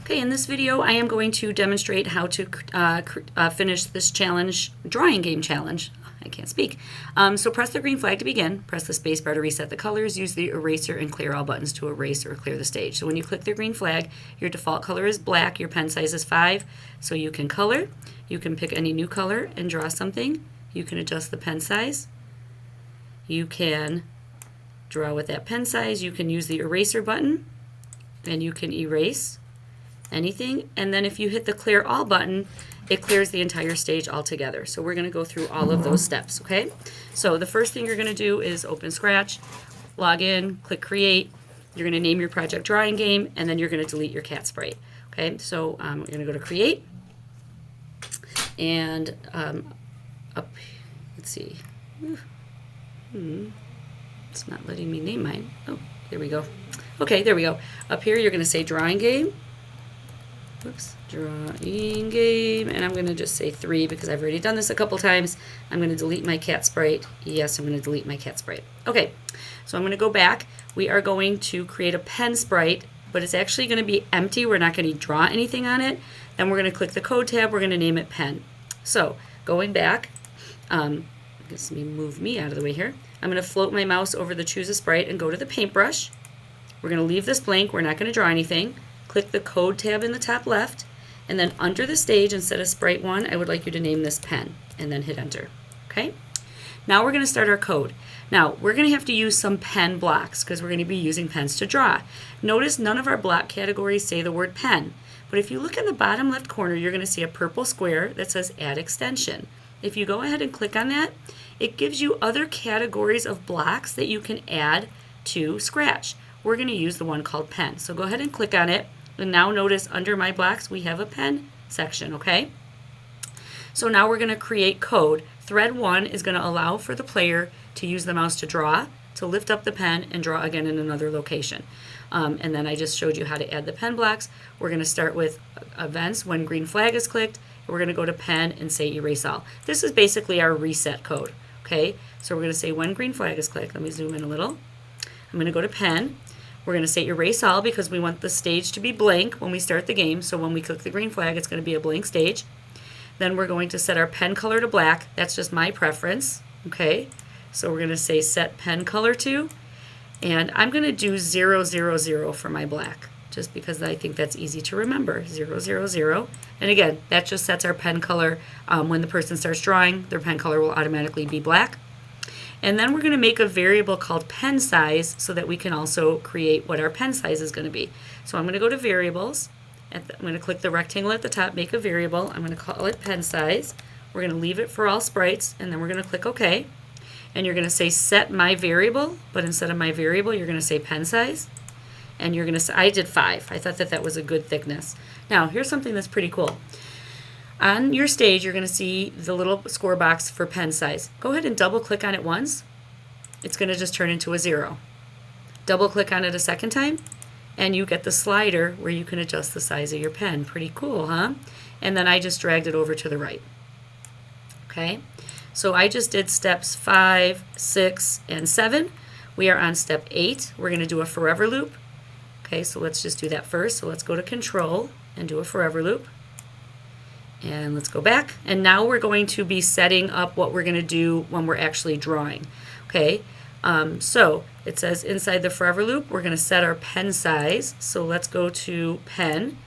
Okay, in this video I am going to demonstrate how to finish this challenge, drawing game challenge. I can't speak. So press the green flag to begin, press the space bar to reset the colors, use the eraser and clear all buttons to erase or clear the stage. So when you click the green flag, your default color is black, your pen size is 5, so you can color, you can pick any new color and draw something, you can adjust the pen size, you can draw with that pen size, you can use the eraser button, and you can erase anything, and then if you hit the clear all button, it clears the entire stage altogether. So we're going to go through all of those steps, okay? So the first thing you're going to do is open Scratch, log in, click create, you're going to name your project drawing game, and then you're going to delete your cat sprite, okay? So we're going to go to create, and up, let's see, it's not letting me name mine. Oh, there we go. Okay, there we go. Up here you're going to say drawing game. Whoops, drawing game, and I'm going to just say 3 because I've already done this a couple times. I'm going to delete my cat sprite. Yes, I'm going to delete my cat sprite. Okay, so I'm going to go back. We are going to create a pen sprite, but it's actually going to be empty. We're not going to draw anything on it. Then we're going to click the code tab. We're going to name it pen. So going back, let me move me out of the way here. I'm going to float my mouse over the choose a sprite and go to the paintbrush. We're going to leave this blank. We're not going to draw anything. Click the code tab in the top left, and then under the stage, instead of sprite 1, I would like you to name this pen, and then hit enter. Okay? Now we're going to start our code. Now we're going to have to use some pen blocks because we're going to be using pens to draw. Notice none of our block categories say the word pen, but if you look in the bottom left corner, you're going to see a purple square that says add extension. If you go ahead and click on that, it gives you other categories of blocks that you can add to Scratch. We're going to use the one called pen. So go ahead and click on it. And now notice under my blocks we have a pen section, okay? So now we're going to create code. Thread 1 is going to allow for the player to use the mouse to draw, to lift up the pen, and draw again in another location. And then I just showed you how to add the pen blocks. We're going to start with events when green flag is clicked. We're going to go to pen and say erase all. This is basically our reset code, okay? So we're going to say when green flag is clicked. Let me zoom in a little. I'm going to go to pen. We're going to say erase all because we want the stage to be blank when we start the game. So when we click the green flag, it's going to be a blank stage. Then we're going to set our pen color to black. That's just my preference. Okay. So we're going to say set pen color to. And I'm going to do 0, 0, 0 for my black, just because I think that's easy to remember. 0, 0, 0. And again, that just sets our pen color. When the person starts drawing, their pen color will automatically be black. And then we're going to make a variable called pen size so that we can also create what our pen size is going to be. So I'm going to go to variables. I'm going to click the rectangle at the top, make a variable. I'm going to call it pen size. We're going to leave it for all sprites, and then we're going to click OK. And you're going to say set my variable, but instead of my variable, you're going to say pen size. And you're going to say, I did 5. I thought that that was a good thickness. Now, here's something that's pretty cool. On your stage, you're going to see the little score box for pen size. Go ahead and double click on it once. It's going to just turn into a 0. Double click on it a second time, and you get the slider where you can adjust the size of your pen. Pretty cool, huh? And then I just dragged it over to the right. Okay, so I just did steps 5, 6, and 7. We are on step 8. We're going to do a forever loop. Okay, so let's just do that first. So let's go to control and do a forever loop. And let's go back. And now we're going to be setting up what we're going to do when we're actually drawing. Okay, so it says inside the forever loop, we're going to set our pen size. So let's go to pen,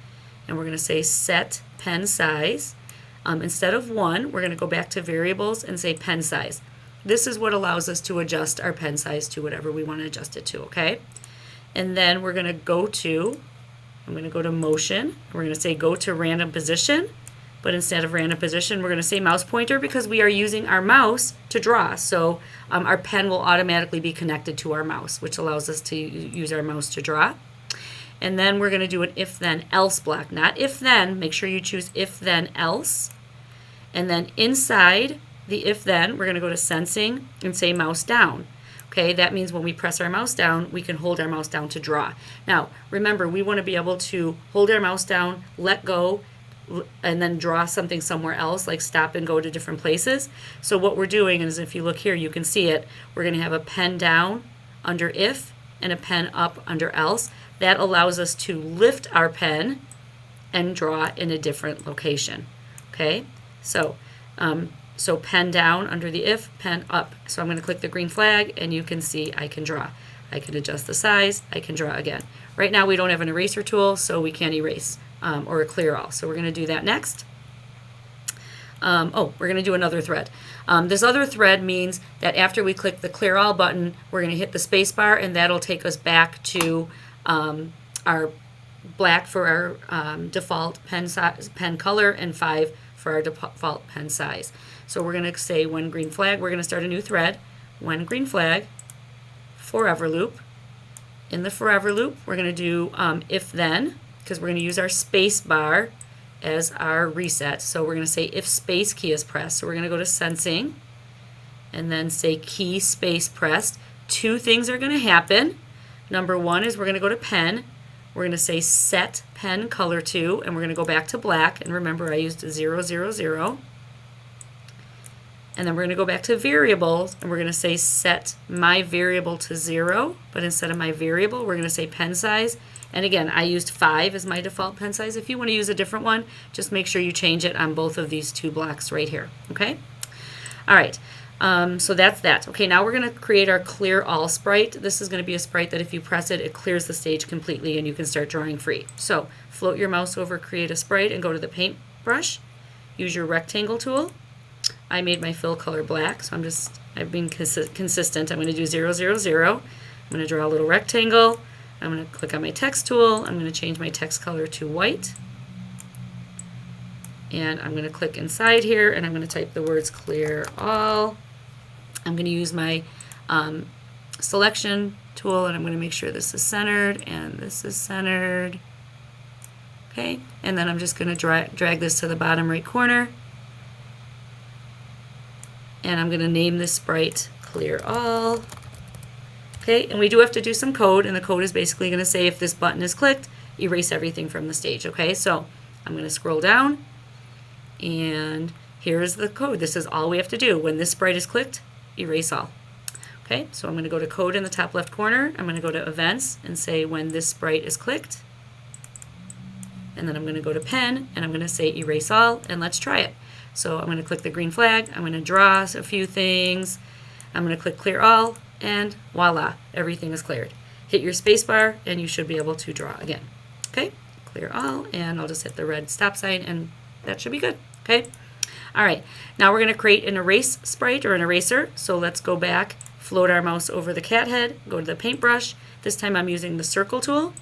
and we're going to say set pen size. Instead of 1, we're going to go back to variables and say pen size. This is what allows us to adjust our pen size to whatever we want to adjust it to, okay? And then we're going to go to, I'm going to go to motion. We're going to say go to random position. But instead of random position, we're going to say mouse pointer because we are using our mouse to draw. So our pen will automatically be connected to our mouse, which allows us to use our mouse to draw. And then we're going to do an if then else block. Not if then, make sure you choose if then else. And then inside the if then, we're going to go to sensing and say mouse down. Okay, that means when we press our mouse down, we can hold our mouse down to draw. Now, remember, we want to be able to hold our mouse down, let go, and then draw something somewhere else, like stop and go to different places. So what we're doing is, if you look here, you can see it. We're going to have a pen down under if and a pen up under else. That allows us to lift our pen and draw in a different location. Okay, so so pen down under the if, pen up. So I'm going to click the green flag, and you can see I can draw. I can adjust the size, I can draw again. Right now we don't have an eraser tool, so we can't erase or clear all. So we're going to do that next. We're going to do another thread. This other thread means that after we click the clear all button, we're going to hit the space bar, and that'll take us back to our black for our default pen size, pen color, and 5 for our default pen size. So we're going to say when green flag, we're going to start a new thread. When green flag, forever loop. In the forever loop, we're going to do if then, because we're going to use our space bar as our reset. So we're going to say if space key is pressed. So we're going to go to sensing and then say key space pressed. Two things are going to happen. Number one is we're going to go to pen. We're going to say set pen color to, and we're going to go back to black. And remember, I used 0, 0, 0. And then we're going to go back to variables, and we're going to say set my variable to 0. But instead of my variable, we're going to say pen size. And again, I used 5 as my default pen size. If you want to use a different one, just make sure you change it on both of these two blocks right here. Okay? All right. So that's that. Okay, now we're going to create our clear all sprite. This is going to be a sprite that if you press it, it clears the stage completely and you can start drawing free. So float your mouse over create a sprite and go to the paintbrush. Use your rectangle tool. I made my fill color black, so I've been consistent. I'm going to do 0, 0, 0. I'm going to draw a little rectangle. I'm going to click on my text tool. I'm going to change my text color to white. And I'm going to click inside here, and I'm going to type the words clear all. I'm going to use my selection tool, and I'm going to make sure this is centered and this is centered. Okay, and then I'm just going to drag this to the bottom right corner. And I'm going to name this sprite clear all. Okay, and we do have to do some code, and the code is basically going to say if this button is clicked, erase everything from the stage. Okay, so I'm going to scroll down, and here is the code. This is all we have to do. When this sprite is clicked, erase all. Okay, so I'm going to go to code in the top left corner. I'm going to go to events and say when this sprite is clicked. And then I'm going to go to pen, and I'm going to say erase all, and let's try it. So I'm going to click the green flag. I'm going to draw a few things. I'm going to click clear all, and voila, everything is cleared. Hit your space bar, and you should be able to draw again. Okay, clear all, and I'll just hit the red stop sign, and that should be good. Okay. All right, now we're going to create an erase sprite or an eraser. So let's go back, float our mouse over the cat head, go to the paintbrush. This time I'm using the circle tool.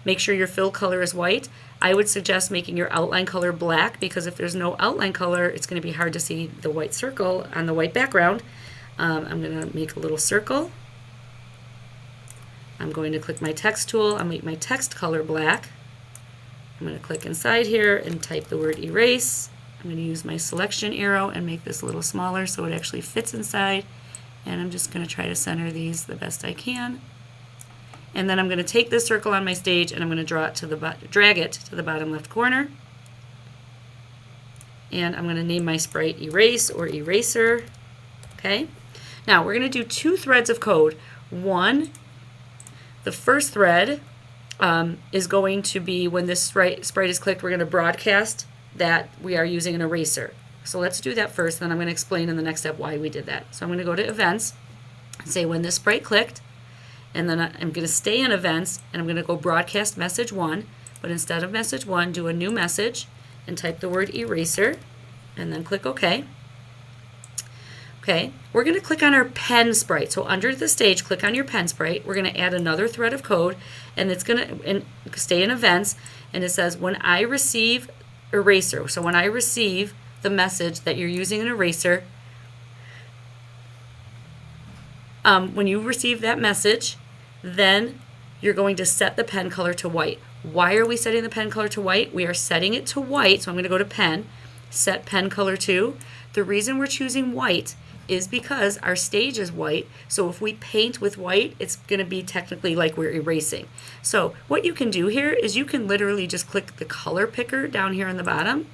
Make sure your fill color is white. I would suggest making your outline color black, because if there's no outline color, it's going to be hard to see the white circle on the white background. I'm going to make a little circle. I'm going to click my text tool. I'll make my text color black. I'm going to click inside here and type the word erase. I'm going to use my selection arrow and make this a little smaller so it actually fits inside. And I'm just going to try to center these the best I can. And then I'm going to take this circle on my stage and I'm going to draw it to drag it to the bottom left corner. And I'm going to name my sprite erase or eraser. Okay. Now we're going to do 2 threads of code. One, the first thread is going to be when this sprite is clicked, we're going to broadcast that we are using an eraser. So let's do that first, then I'm going to explain in the next step why we did that. So I'm going to go to events and say when this sprite clicked, and then I'm going to stay in events, and I'm going to go broadcast message 1, but instead of message 1, do a new message and type the word eraser, and then click OK. Okay, we're going to click on our pen sprite. So under the stage, click on your pen sprite. We're going to add another thread of code, and it's going to stay in events, and it says when I receive eraser. So when I receive the message that you're using an eraser, when you receive that message, then you're going to set the pen color to white. Why are we setting the pen color to white? We are setting it to white, so I'm going to go to pen, set pen color to. The reason we're choosing white is because our stage is white, so if we paint with white, it's going to be technically like we're erasing. So what you can do here is you can literally just click the color picker down here on the bottom,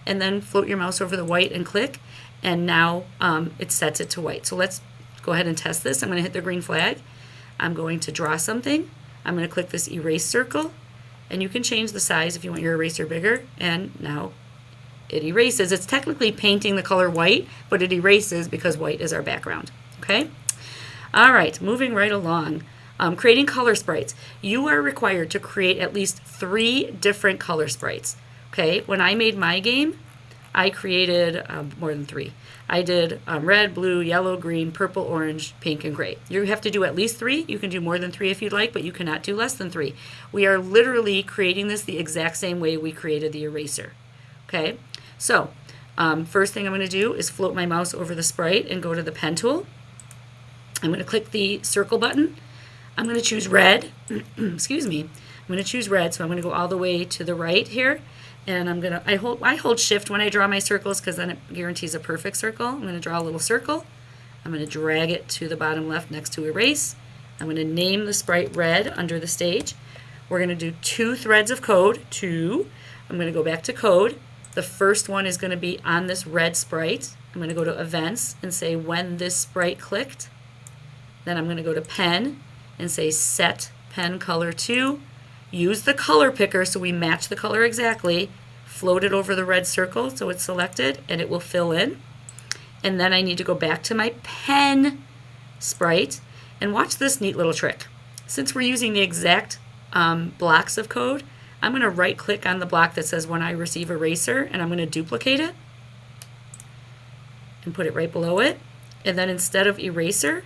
and then float your mouse over the white and click, and now it sets it to white. So let's go ahead and test this. I'm going to hit the green flag. I'm going to draw something. I'm going to click this erase circle, and you can change the size if you want your eraser bigger, and now it erases. It's technically painting the color white, but it erases because white is our background. Okay? All right, moving right along. Creating color sprites. You are required to create at least 3 different color sprites. Okay? When I made my game, I created more than 3. I did red, blue, yellow, green, purple, orange, pink, and gray. You have to do at least 3. You can do more than 3 if you'd like, but you cannot do less than 3. We are literally creating this the exact same way we created the eraser. Okay? So, first thing I'm going to do is float my mouse over the sprite and go to the pen tool. I'm going to click the circle button. I'm going to choose red. Excuse me. I'm going to choose red, so I'm going to go all the way to the right here. And I hold shift when I draw my circles because then it guarantees a perfect circle. I'm going to draw a little circle. I'm going to drag it to the bottom left next to erase. I'm going to name the sprite red under the stage. We're going to do 2 threads of code. 2. I'm going to go back to code. The first one is going to be on this red sprite. I'm going to go to events and say when this sprite clicked. Then I'm going to go to pen and say set pen color to. Use the color picker so we match the color exactly. Float it over the red circle so it's selected and it will fill in. And then I need to go back to my pen sprite and watch this neat little trick. Since we're using the exact blocks of code, I'm going to right click on the block that says when I receive eraser and I'm going to duplicate it and put it right below it. And then instead of eraser,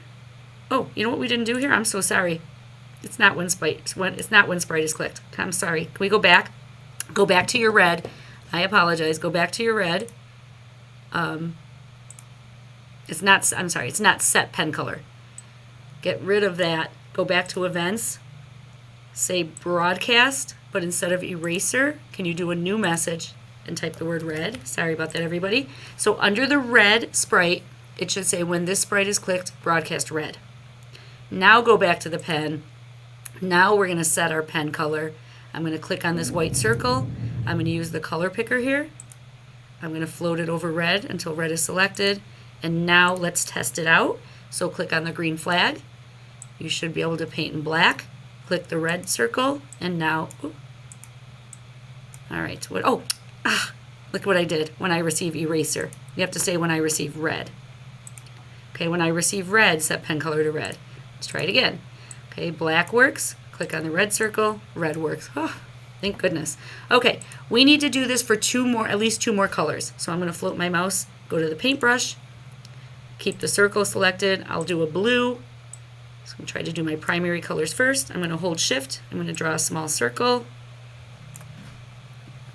oh, you know what we didn't do here? I'm so sorry. It's not when sprite is clicked. I'm sorry. Can we go back? Go back to your red. I apologize. Go back to your red. It's not set pen color. Get rid of that. Go back to events. Say broadcast, but instead of eraser, can you do a new message and type the word red? Sorry about that, everybody. So under the red sprite, it should say when this sprite is clicked, broadcast red. Now go back to the pen. Now we're going to set our pen color. I'm going to click on this white circle. I'm going to use the color picker here. I'm going to float it over red until red is selected. And now let's test it out. So click on the green flag. You should be able to paint in black. Click the red circle. And now, all right. Look what I did when I receive eraser. You have to say when I receive red. Okay, when I receive red, set pen color to red. Let's try it again. Okay, black works. Click on the red circle. Red works. Oh, thank goodness. Okay, we need to do this for at least two more colors. So I'm going to float my mouse, go to the paintbrush, keep the circle selected. I'll do a blue. So I'm going to try to do my primary colors first. I'm going to hold shift. I'm going to draw a small circle.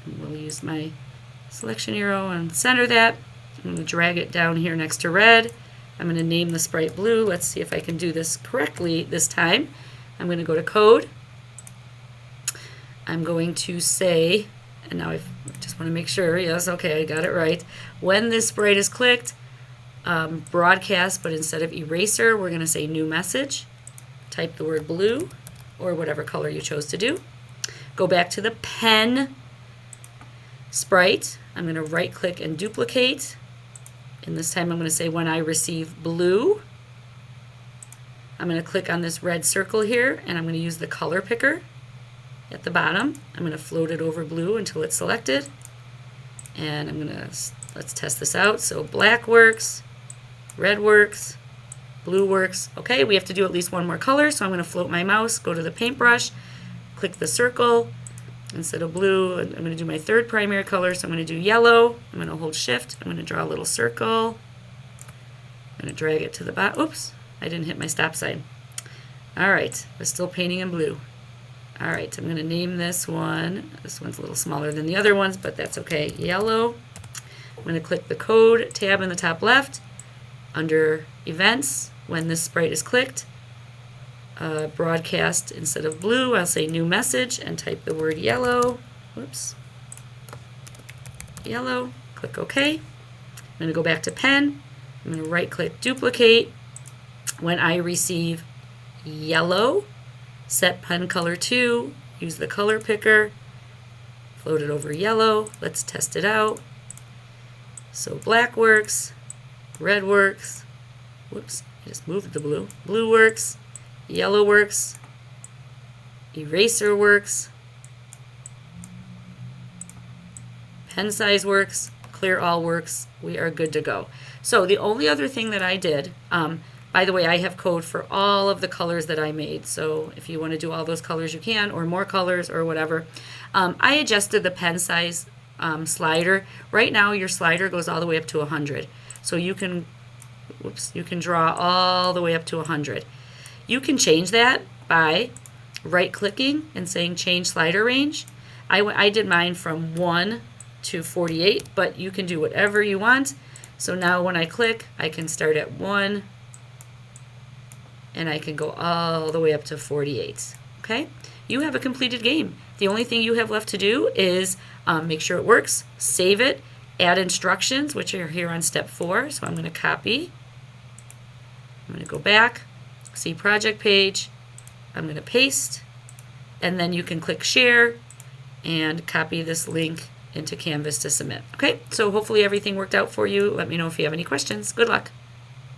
And we'll use my selection arrow and center that. I'm going to drag it down here next to red. I'm going to name the sprite blue. Let's see if I can do this correctly this time. I'm going to go to code. I'm going to say, and now I just want to make sure, yes, okay, I got it right. When this sprite is clicked, broadcast, but instead of eraser, we're going to say new message. Type the word blue, or whatever color you chose to do. Go back to the pen sprite. I'm going to right click and duplicate. And this time I'm going to say when I receive blue. I'm going to click on this red circle here and I'm going to use the color picker at the bottom. I'm going to float it over blue until it's selected. And let's test this out. So black works, red works, blue works. Okay, we have to do at least one more color. So I'm going to float my mouse, go to the paintbrush, click the circle. Instead of blue, I'm going to do my third primary color, so I'm going to do yellow. I'm going to hold shift. I'm going to draw a little circle. I'm going to drag it to the bottom. Oops, I didn't hit my stop sign. All right, we're still painting in blue. All right, I'm going to name this one. This one's a little smaller than the other ones, but that's okay. Yellow. I'm going to click the code tab in the top left. Under events, when this sprite is clicked, broadcast instead of blue, I'll say new message and type the word yellow. Whoops. Yellow. Click OK. I'm going to go back to pen. I'm going to right click duplicate. When I receive yellow, set pen color to, use the color picker, float it over yellow. Let's test it out. So black works, red works. Whoops, I just moved the blue. Blue works. Yellow works, eraser works, pen size works, clear all works, we are good to go. So the only other thing that I did, by the way, I have code for all of the colors that I made. So if you want to do all those colors, you can, or more colors or whatever. I adjusted the pen size slider. Right now, your slider goes all the way up to 100. So you can, you can draw all the way up to 100. You can change that by right-clicking and saying change slider range. I did mine from 1 to 48, but you can do whatever you want. So now when I click, I can start at 1, and I can go all the way up to 48. Okay? You have a completed game. The only thing you have left to do is make sure it works, save it, add instructions, which are here on step 4. So I'm going to copy. I'm going to go back, see project page. I'm going to paste, and then you can click share and copy this link into Canvas to submit. Okay, so hopefully everything worked out for you. Let me know if you have any questions. Good luck.